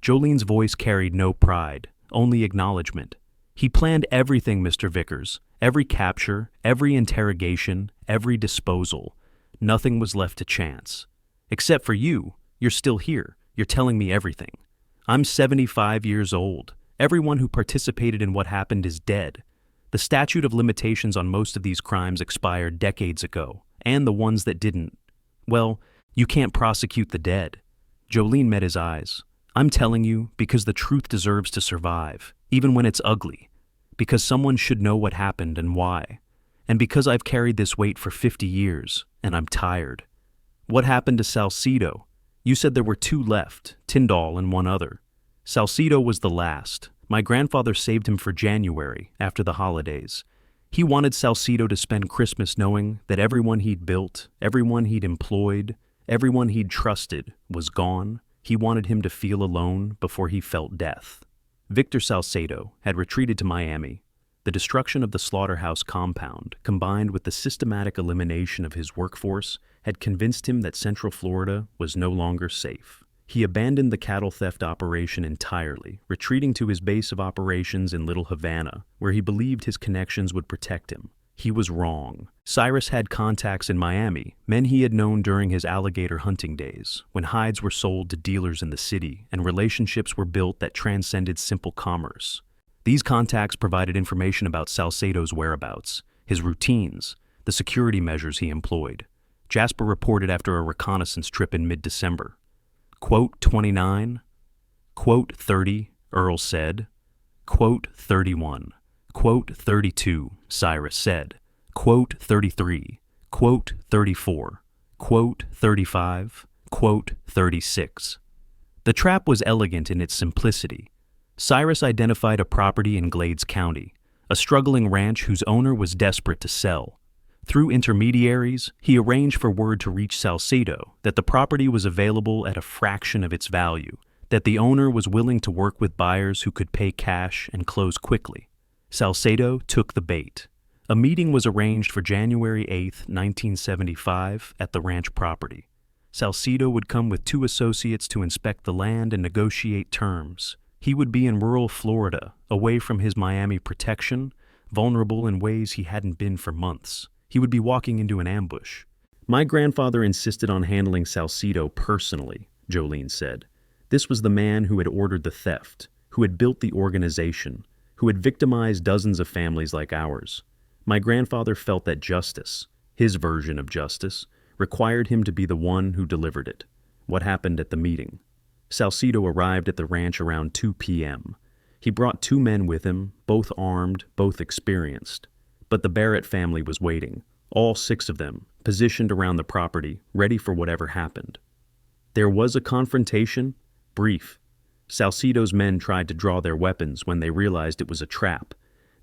Jolene's voice carried no pride, only acknowledgement. He planned everything, Mr. Vickers. Every capture, every interrogation, every disposal. Nothing was left to chance. Except for you. You're still here. You're telling me everything. I'm 75 years old. Everyone who participated in what happened is dead. The statute of limitations on most of these crimes expired decades ago, and the ones that didn't, well, you can't prosecute the dead. Jolene met his eyes. I'm telling you because the truth deserves to survive, even when it's ugly. Because someone should know what happened and why. And because I've carried this weight for 50 years, and I'm tired. What happened to Salcedo? You said there were 2 left, Tyndall and one other. Salcedo was the last. My grandfather saved him for January, after the holidays. He wanted Salcedo to spend Christmas knowing that everyone he'd built, everyone he'd employed, everyone he'd trusted was gone. He wanted him to feel alone before he felt death. Victor Salcedo had retreated to Miami. The destruction of the slaughterhouse compound, combined with the systematic elimination of his workforce, had convinced him that Central Florida was no longer safe. He abandoned the cattle theft operation entirely, retreating to his base of operations in Little Havana, where he believed his connections would protect him. He was wrong. Cyrus had contacts in Miami, men he had known during his alligator hunting days, when hides were sold to dealers in the city and relationships were built that transcended simple commerce. These contacts provided information about Salcedo's whereabouts, his routines, the security measures he employed. Jasper reported after a reconnaissance trip in mid-December. Quote 29, quote 30, Earl said. Quote 31, quote 32, Cyrus said. Quote 33, quote 34, quote 35, quote 36. The trap was elegant in its simplicity. Cyrus identified a property in Glades County, a struggling ranch whose owner was desperate to sell. Through intermediaries, he arranged for word to reach Salcedo that the property was available at a fraction of its value, that the owner was willing to work with buyers who could pay cash and close quickly. Salcedo took the bait. A meeting was arranged for January 8, 1975, at the ranch property. Salcedo would come with 2 associates to inspect the land and negotiate terms. He would be in rural Florida, away from his Miami protection, vulnerable in ways he hadn't been for months. He would be walking into an ambush. My grandfather insisted on handling Salcedo personally, Jolene said. This was the man who had ordered the theft, who had built the organization, who had victimized dozens of families like ours. My grandfather felt that justice, his version of justice, required him to be the one who delivered it. What happened at the meeting? Salcedo arrived at the ranch around 2 p.m. He brought 2 men with him, both armed, both experienced. But the Barrett family was waiting, all 6 of them, positioned around the property, ready for whatever happened. There was a confrontation, brief. Salcedo's men tried to draw their weapons when they realized it was a trap.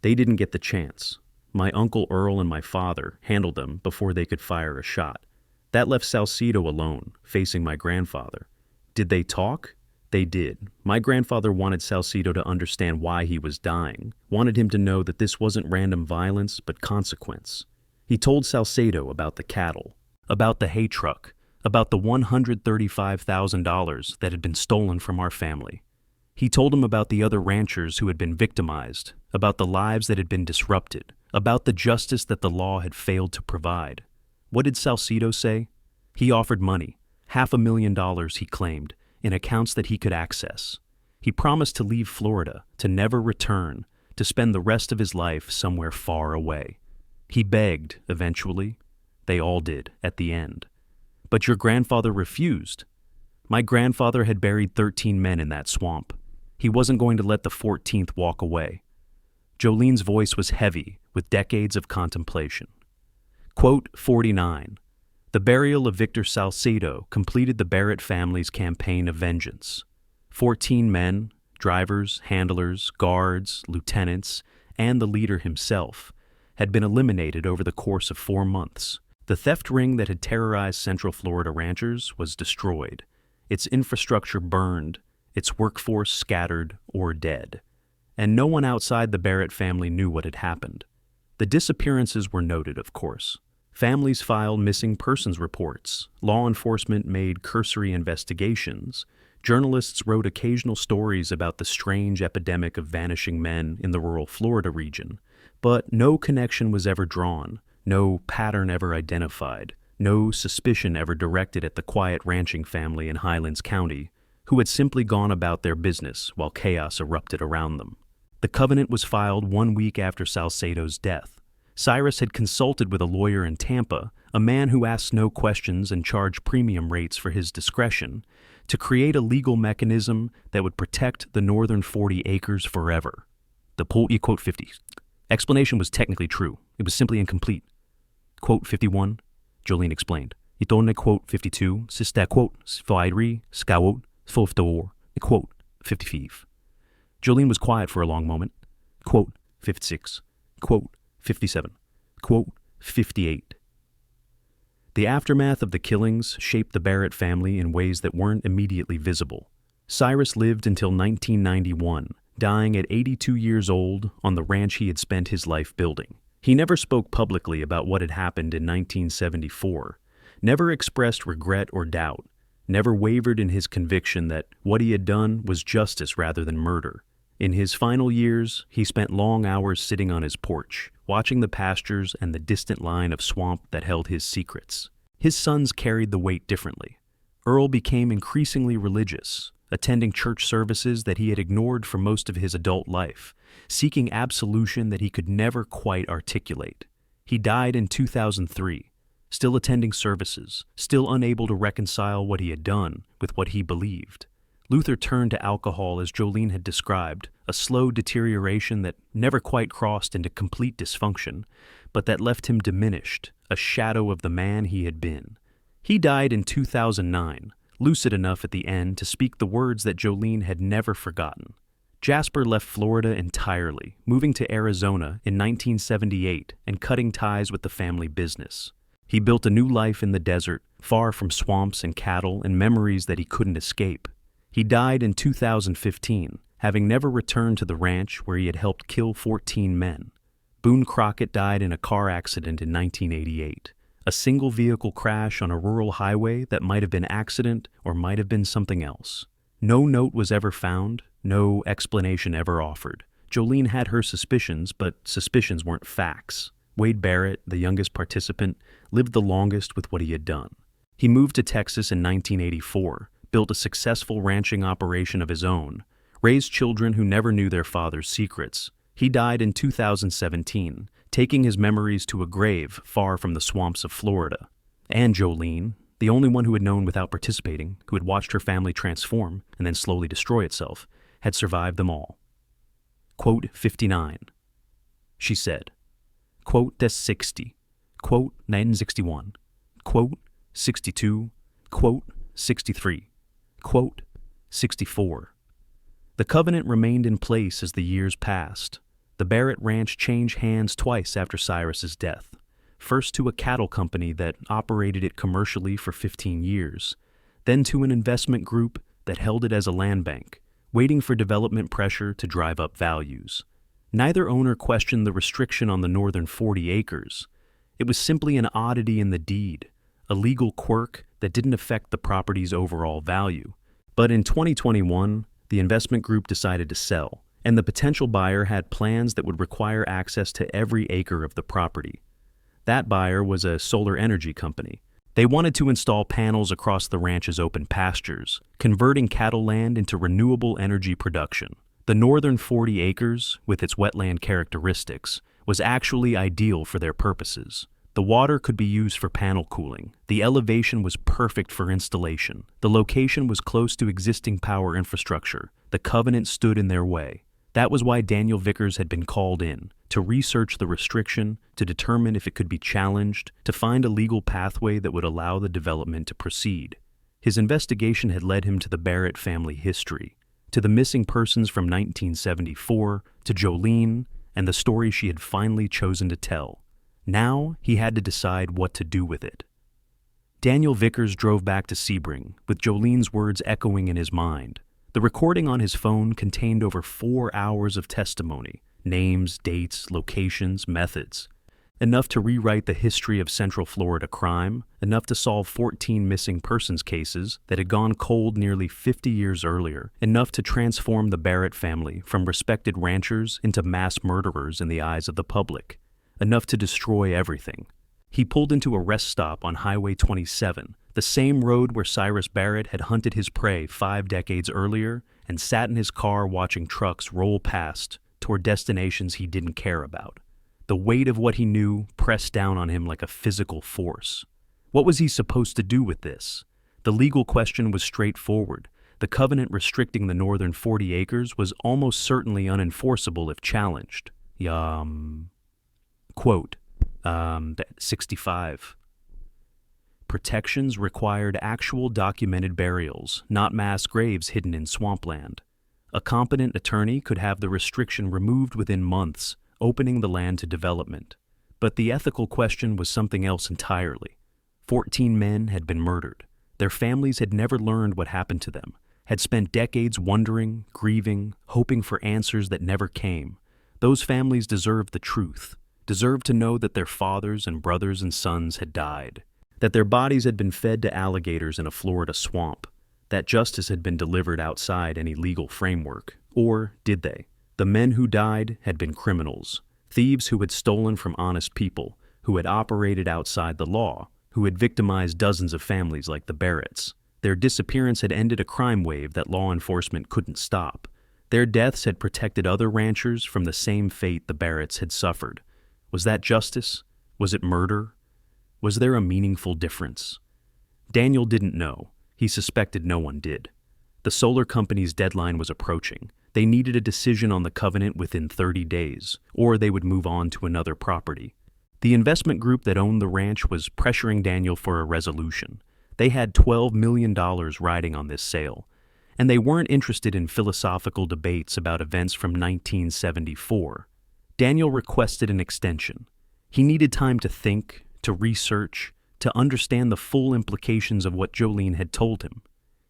They didn't get the chance. My Uncle Earl and my father handled them before they could fire a shot. That left Salcedo alone, facing my grandfather. Did they talk? They did. My grandfather wanted Salcedo to understand why he was dying, wanted him to know that this wasn't random violence, but consequence. He told Salcedo about the cattle, about the hay truck, about the $135,000 that had been stolen from our family. He told him about the other ranchers who had been victimized, about the lives that had been disrupted, about the justice that the law had failed to provide. What did Salcedo say? He offered money, $500,000 he claimed, in accounts that he could access. He promised to leave Florida, to never return, to spend the rest of his life somewhere far away. He begged, eventually. They all did, at the end. But your grandfather refused. My grandfather had buried 13 men in that swamp. He wasn't going to let the 14th walk away. Jolene's voice was heavy, with decades of contemplation. Quote 49. The burial of Victor Salcedo completed the Barrett family's campaign of vengeance. 14 men, drivers, handlers, guards, lieutenants, and the leader himself, had been eliminated over the course of 4 months. The theft ring that had terrorized Central Florida ranchers was destroyed, its infrastructure burned, its workforce scattered or dead. And no one outside the Barrett family knew what had happened. The disappearances were noted, of course. Families filed missing persons reports, law enforcement made cursory investigations, journalists wrote occasional stories about the strange epidemic of vanishing men in the rural Florida region, but no connection was ever drawn, no pattern ever identified, no suspicion ever directed at the quiet ranching family in Highlands County, who had simply gone about their business while chaos erupted around them. The covenant was filed 1 week after Salcedo's death. Cyrus had consulted with a lawyer in Tampa, a man who asked no questions and charged premium rates for his discretion, to create a legal mechanism that would protect the northern 40 acres forever. The quote 50 explanation was technically true. It was simply incomplete. Quote 51, Jolene explained. Itone quote 52, sista quote sfairi skawot foftor, quote 55. Jolene was quiet for a long moment. Quote 56, quote 57, quote 58. The aftermath of the killings shaped the Barrett family in ways that weren't immediately visible. Cyrus lived until 1991, dying at 82 years old on the ranch he had spent his life building. He never spoke publicly about what had happened in 1974, never expressed regret or doubt, never wavered in his conviction that what he had done was justice rather than murder. In his final years, he spent long hours sitting on his porch, watching the pastures and the distant line of swamp that held his secrets. His sons carried the weight differently. Earl became increasingly religious, attending church services that he had ignored for most of his adult life, seeking absolution that he could never quite articulate. He died in 2003, still attending services, still unable to reconcile what he had done with what he believed. Luther turned to alcohol as Jolene had described, a slow deterioration that never quite crossed into complete dysfunction, but that left him diminished, a shadow of the man he had been. He died in 2009, lucid enough at the end to speak the words that Jolene had never forgotten. Jasper left Florida entirely, moving to Arizona in 1978 and cutting ties with the family business. He built a new life in the desert, far from swamps and cattle and memories that he couldn't escape. He died in 2015, having never returned to the ranch where he had helped kill 14 men. Boone Crockett died in a car accident in 1988, a single-vehicle crash on a rural highway that might have been accident or might have been something else. No note was ever found, no explanation ever offered. Jolene had her suspicions, but suspicions weren't facts. Wade Barrett, the youngest participant, lived the longest with what he had done. He moved to Texas in 1984, built a successful ranching operation of his own, raised children who never knew their father's secrets. He died in 2017, taking his memories to a grave far from the swamps of Florida. And Jolene, the only one who had known without participating, who had watched her family transform and then slowly destroy itself, had survived them all. Quote 59. She said, quote des 60, quote 1961, quote 62, quote 63, quote 64. The covenant remained in place as the years passed. The Barrett Ranch changed hands twice after Cyrus's death, first to a cattle company that operated it commercially for 15 years, then to an investment group that held it as a land bank, waiting for development pressure to drive up values. Neither owner questioned the restriction on the northern 40 acres. It was simply an oddity in the deed, a legal quirk that didn't affect the property's overall value. But in 2021, the investment group decided to sell, and the potential buyer had plans that would require access to every acre of the property. That buyer was a solar energy company. They wanted to install panels across the ranch's open pastures, converting cattle land into renewable energy production. The northern 40 acres, with its wetland characteristics, was actually ideal for their purposes. The water could be used for panel cooling. The elevation was perfect for installation. The location was close to existing power infrastructure. The covenant stood in their way. That was why Daniel Vickers had been called in, to research the restriction, to determine if it could be challenged, to find a legal pathway that would allow the development to proceed. His investigation had led him to the Barrett family history, to the missing persons from 1974, to Jolene, and the story she had finally chosen to tell. Now he had to decide what to do with it. Daniel Vickers drove back to Sebring, with Jolene's words echoing in his mind. The recording on his phone contained over 4 hours of testimony, names, dates, locations, methods. Enough to rewrite the history of Central Florida crime, enough to solve 14 missing persons cases that had gone cold nearly 50 years earlier, enough to transform the Barrett family from respected ranchers into mass murderers in the eyes of the public, enough to destroy everything. He pulled into a rest stop on Highway 27, the same road where Cyrus Barrett had hunted his prey 5 decades earlier, and sat in his car watching trucks roll past toward destinations he didn't care about. The weight of what he knew pressed down on him like a physical force. What was he supposed to do with this? The legal question was straightforward. The covenant restricting the northern 40 acres was almost certainly unenforceable if challenged. Quote, 65. Protections required actual documented burials, not mass graves hidden in swampland. A competent attorney could have the restriction removed within months, opening the land to development. But the ethical question was something else entirely. 14 men had been murdered. Their families had never learned what happened to them, had spent decades wondering, grieving, hoping for answers that never came. Those families deserved the truth, deserved to know that their fathers and brothers and sons had died, that their bodies had been fed to alligators in a Florida swamp, that justice had been delivered outside any legal framework. Or did they? The men who died had been criminals, thieves who had stolen from honest people, who had operated outside the law, who had victimized dozens of families like the Barretts. Their disappearance had ended a crime wave that law enforcement couldn't stop. Their deaths had protected other ranchers from the same fate the Barretts had suffered. Was that justice? Was it murder? Was there a meaningful difference? Daniel didn't know. He suspected no one did. The solar company's deadline was approaching. They needed a decision on the covenant within 30 days, or they would move on to another property. The investment group that owned the ranch was pressuring Daniel for a resolution. They had $12 million riding on this sale, and they weren't interested in philosophical debates about events from 1974. Daniel requested an extension. He needed time to think, to research, to understand the full implications of what Jolene had told him.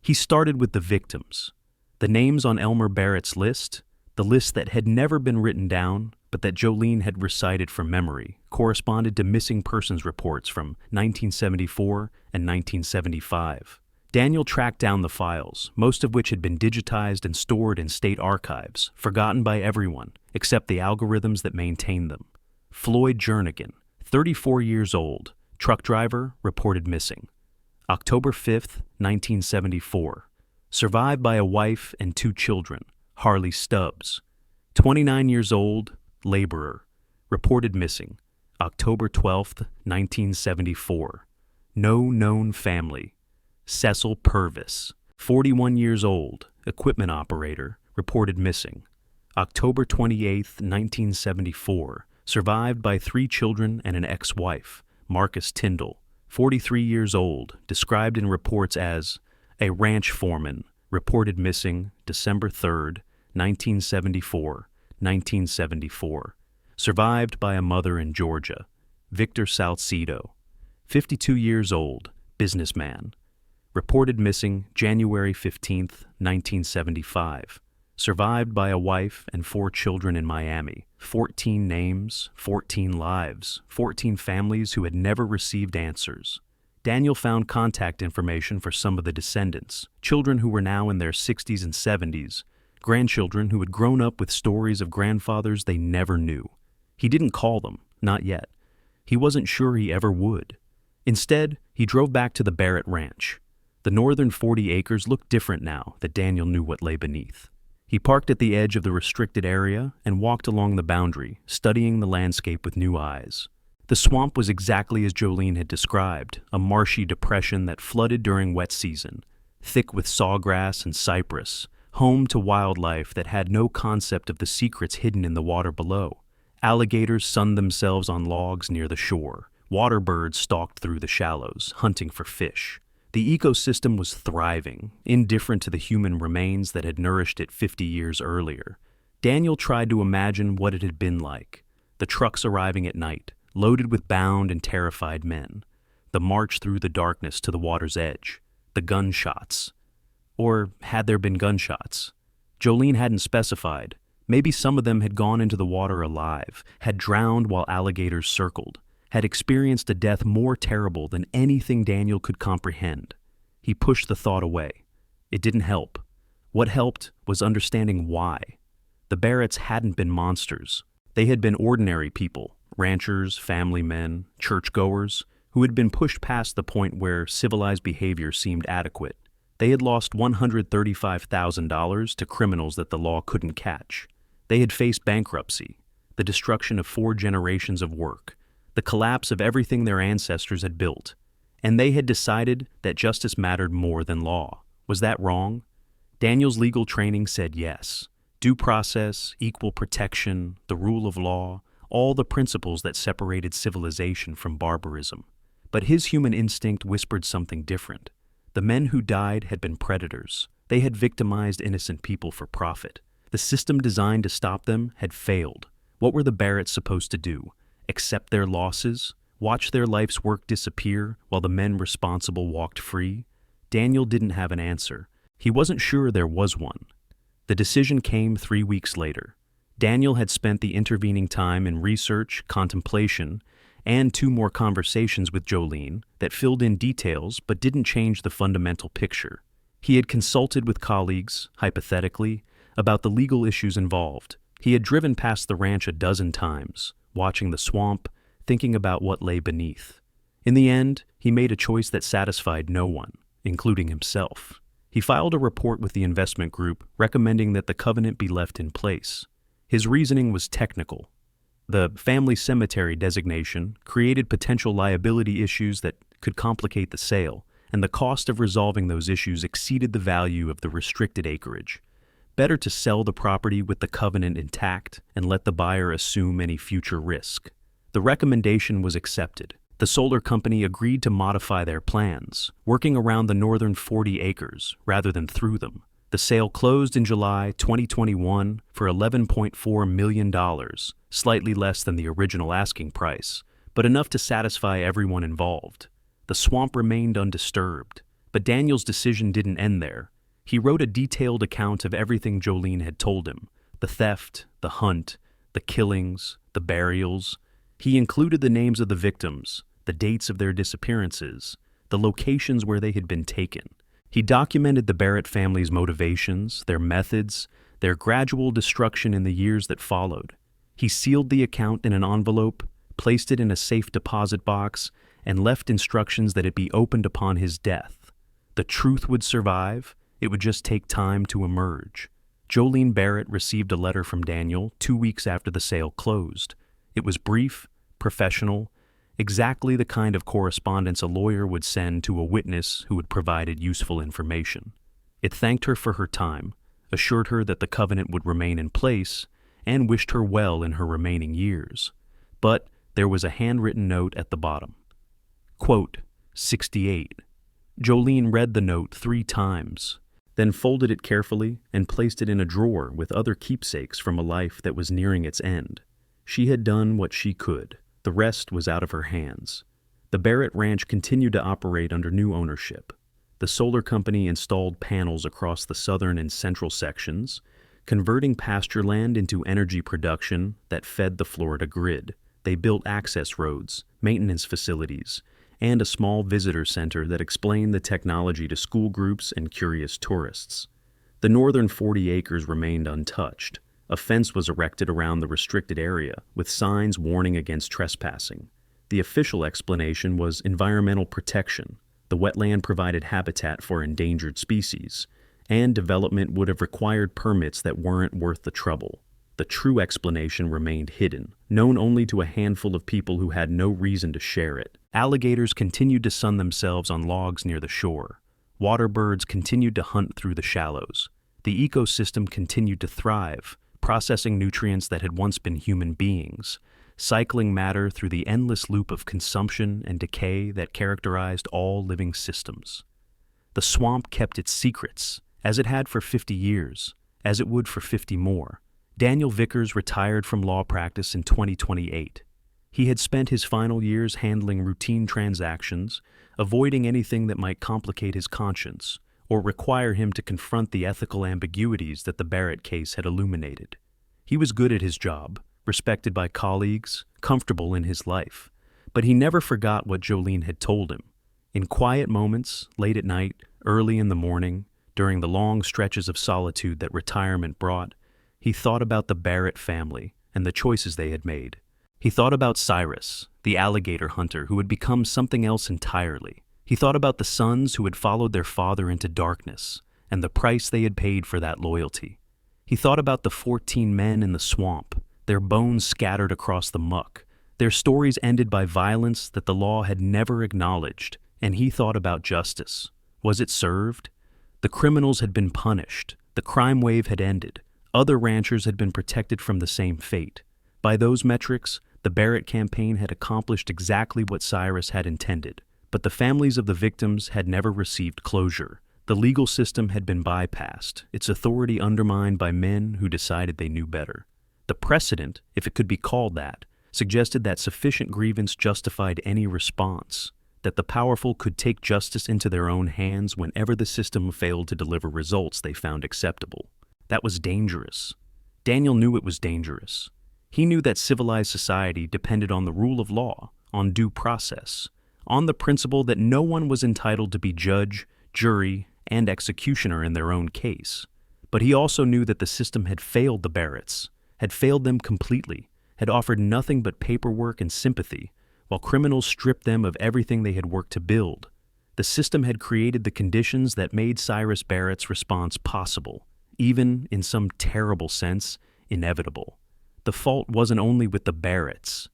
He started with the victims. The names on Elmer Barrett's list, the list that had never been written down, but that Jolene had recited from memory, corresponded to missing persons reports from 1974 and 1975. Daniel tracked down the files, most of which had been digitized and stored in state archives, forgotten by everyone, except the algorithms that maintained them. Floyd Jernigan, 34 years old, truck driver, reported missing. October 5th, 1974. Survived by a wife and 2 children, Harley Stubbs. 29 years old, laborer, reported missing. October 12th, 1974. No known family. Cecil Purvis, 41 years old, equipment operator, reported missing. October 28th, 1974. Survived by 3 children and an ex-wife, Marcus Tyndall, 43 years old, described in reports as a ranch foreman, reported missing December 3rd, 1974. Survived by a mother in Georgia, Victor Salcedo, 52 years old, businessman. Reported missing January 15th, 1975. Survived by a wife and 4 children in Miami. 14 names, 14 lives, 14 families who had never received answers. Daniel found contact information for some of the descendants, children who were now in their 60s and 70s, grandchildren who had grown up with stories of grandfathers they never knew. He didn't call them, not yet. He wasn't sure he ever would. Instead, he drove back to the Barrett Ranch. The northern 40 acres looked different now that Daniel knew what lay beneath. He parked at the edge of the restricted area and walked along the boundary, studying the landscape with new eyes. The swamp was exactly as Jolene had described, a marshy depression that flooded during wet season, thick with sawgrass and cypress, home to wildlife that had no concept of the secrets hidden in the water below. Alligators sunned themselves on logs near the shore. Water birds stalked through the shallows, hunting for fish. The ecosystem was thriving, indifferent to the human remains that had nourished it 50 years earlier. Daniel tried to imagine what it had been like. The trucks arriving at night, loaded with bound and terrified men. The march through the darkness to the water's edge. The gunshots. Or had there been gunshots? Jolene hadn't specified, Maybe some of them had gone into the water alive, had drowned while alligators circled, had experienced a death more terrible than anything Daniel could comprehend. He pushed the thought away. It didn't help. What helped was understanding why. The Barretts hadn't been monsters. They had been ordinary people, ranchers, family men, churchgoers, who had been pushed past the point where civilized behavior seemed adequate. They had lost $135,000 to criminals that the law couldn't catch. They had faced bankruptcy, the destruction of 4 generations of work, the collapse of everything their ancestors had built, and they had decided that justice mattered more than law. Was that wrong? Daniel's legal training said yes. Due process, equal protection, the rule of law, all the principles that separated civilization from barbarism. But his human instinct whispered something different. The men who died had been predators. They had victimized innocent people for profit. The system designed to stop them had failed. What were the Barretts supposed to do? Accept their losses? Watch their life's work disappear while the men responsible walked free? Daniel didn't have an answer. He wasn't sure there was one. The decision came 3 weeks later. Daniel had spent the intervening time in research, contemplation, and 2 more conversations with Jolene that filled in details but didn't change the fundamental picture. He had consulted with colleagues, hypothetically, about the legal issues involved. He had driven past the ranch a dozen times, watching the swamp, thinking about what lay beneath. In the end, he made a choice that satisfied no one, including himself. He filed a report with the investment group recommending that the covenant be left in place. His reasoning was technical. The family cemetery designation created potential liability issues that could complicate the sale, and the cost of resolving those issues exceeded the value of the restricted acreage. Better to sell the property with the covenant intact and let the buyer assume any future risk. The recommendation was accepted. The solar company agreed to modify their plans, working around the northern 40 acres rather than through them. The sale closed in July 2021 for $11.4 million, slightly less than the original asking price, but enough to satisfy everyone involved. The swamp remained undisturbed, but Daniel's decision didn't end there. He wrote a detailed account of everything Jolene had told him: the theft, the hunt, the killings, the burials. He included the names of the victims, the dates of their disappearances, the locations where they had been taken. He documented the Barrett family's motivations, their methods, their gradual destruction in the years that followed. He sealed the account in an envelope, placed it in a safe deposit box, and left instructions that it be opened upon his death. The truth would survive. It would just take time to emerge. Jolene Barrett received a letter from Daniel 2 weeks after the sale closed. It was brief, professional, exactly the kind of correspondence a lawyer would send to a witness who had provided useful information. It thanked her for her time, assured her that the covenant would remain in place, and wished her well in her remaining years. But there was a handwritten note at the bottom. Quote, 68. Jolene read the note 3 times, then folded it carefully and placed it in a drawer with other keepsakes from a life that was nearing its end. She had done what she could. The rest was out of her hands. The Barrett Ranch continued to operate under new ownership. The solar company installed panels across the southern and central sections, converting pasture land into energy production that fed the Florida grid. They built access roads, maintenance facilities, and a small visitor center that explained the technology to school groups and curious tourists. The northern 40 acres remained untouched. A fence was erected around the restricted area, with signs warning against trespassing. The official explanation was environmental protection. The wetland provided habitat for endangered species, and development would have required permits that weren't worth the trouble. The true explanation remained hidden, known only to a handful of people who had no reason to share it. Alligators continued to sun themselves on logs near the shore. Water birds continued to hunt through the shallows. The ecosystem continued to thrive, processing nutrients that had once been human beings, cycling matter through the endless loop of consumption and decay that characterized all living systems. The swamp kept its secrets, as it had for 50 years, as it would for 50 more. Daniel Vickers retired from law practice in 2028. He had spent his final years handling routine transactions, avoiding anything that might complicate his conscience or require him to confront the ethical ambiguities that the Barrett case had illuminated. He was good at his job, respected by colleagues, comfortable in his life. But he never forgot what Jolene had told him. In quiet moments, late at night, early in the morning, during the long stretches of solitude that retirement brought, he thought about the Barrett family and the choices they had made. He thought about Cyrus, the alligator hunter who had become something else entirely. He thought about the sons who had followed their father into darkness and the price they had paid for that loyalty. He thought about the 14 men in the swamp, their bones scattered across the muck, their stories ended by violence that the law had never acknowledged, and he thought about justice. Was it served? The criminals had been punished, the crime wave had ended, other ranchers had been protected from the same fate. By those metrics, the Barrett campaign had accomplished exactly what Cyrus had intended, but the families of the victims had never received closure. The legal system had been bypassed, its authority undermined by men who decided they knew better. The precedent, if it could be called that, suggested that sufficient grievance justified any response, that the powerful could take justice into their own hands whenever the system failed to deliver results they found acceptable. That was dangerous. Daniel knew it was dangerous. He knew that civilized society depended on the rule of law, on due process, on the principle that no one was entitled to be judge, jury, and executioner in their own case. But he also knew that the system had failed the Barretts, had failed them completely, had offered nothing but paperwork and sympathy, while criminals stripped them of everything they had worked to build. The system had created the conditions that made Cyrus Barrett's response possible, even, in some terrible sense, inevitable. The fault wasn't only with the Barretts.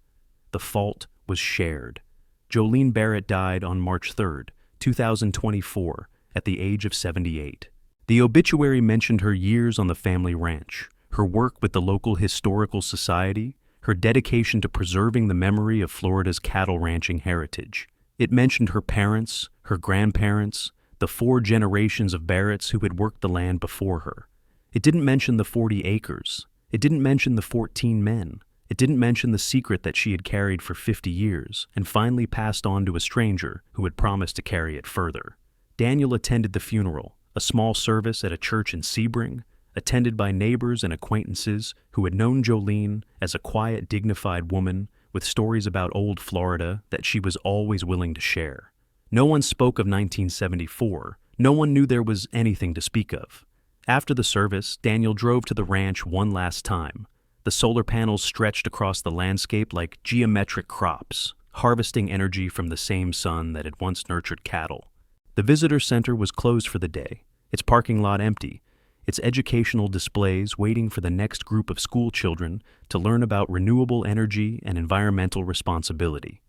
The fault was shared. Jolene Barrett died on March 3rd, 2024, at the age of 78. The obituary mentioned her years on the family ranch, her work with the local historical society, her dedication to preserving the memory of Florida's cattle ranching heritage. It mentioned her parents, her grandparents, the 4 generations of Barretts who had worked the land before her. It didn't mention the 40 acres. It didn't mention the 14 men. It didn't mention the secret that she had carried for 50 years and finally passed on to a stranger who had promised to carry it further. Daniel attended the funeral, a small service at a church in Sebring, attended by neighbors and acquaintances who had known Jolene as a quiet, dignified woman with stories about old Florida that she was always willing to share. No one spoke of 1974. No one knew there was anything to speak of. After the service, Daniel drove to the ranch one last time. The solar panels stretched across the landscape like geometric crops, harvesting energy from the same sun that had once nurtured cattle. The visitor center was closed for the day, its parking lot empty, its educational displays waiting for the next group of school children to learn about renewable energy and environmental responsibility.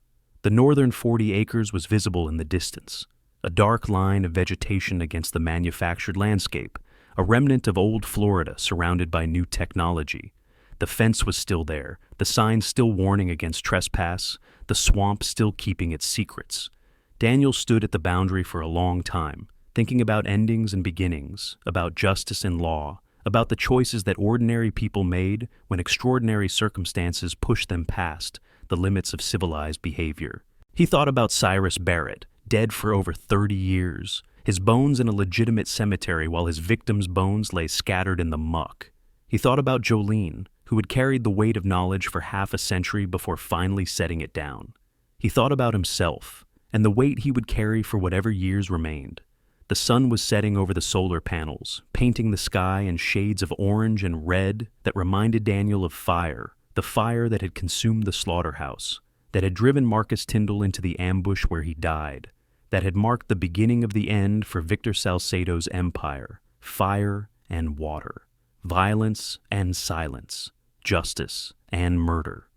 The northern 40 acres was visible in the distance, a dark line of vegetation against the manufactured landscape, a remnant of old Florida surrounded by new technology. The fence was still there, the sign still warning against trespass, the swamp still keeping its secrets. Daniel stood at the boundary for a long time, thinking about endings and beginnings, about justice and law, about the choices that ordinary people made when extraordinary circumstances pushed them past the limits of civilized behavior. He thought about Cyrus Barrett, dead for over 30 years, his bones in a legitimate cemetery while his victims' bones lay scattered in the muck. He thought about Jolene, who had carried the weight of knowledge for half a century before finally setting it down. He thought about himself, and the weight he would carry for whatever years remained. The sun was setting over the solar panels, painting the sky in shades of orange and red that reminded Daniel of fire, the fire that had consumed the slaughterhouse, that had driven Marcus Tyndall into the ambush where he died, that had marked the beginning of the end for Victor Salcedo's empire. Fire and water, violence and silence, justice and murder.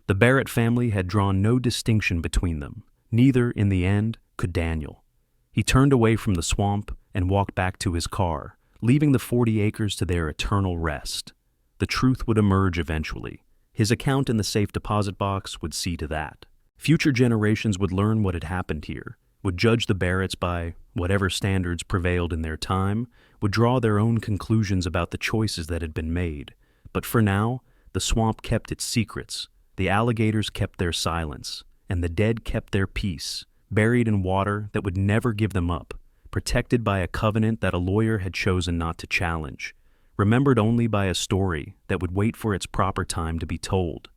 The Barrett family had drawn no distinction between them. Neither, in the end, could Daniel. He turned away from the swamp and walked back to his car, leaving the 40 acres to their eternal rest. The truth would emerge eventually. His account in the safe deposit box would see to that. Future generations would learn what had happened here, would judge the Barretts by whatever standards prevailed in their time, would draw their own conclusions about the choices that had been made. But for now, the swamp kept its secrets, the alligators kept their silence, and the dead kept their peace, buried in water that would never give them up, protected by a covenant that a lawyer had chosen not to challenge, remembered only by a story that would wait for its proper time to be told.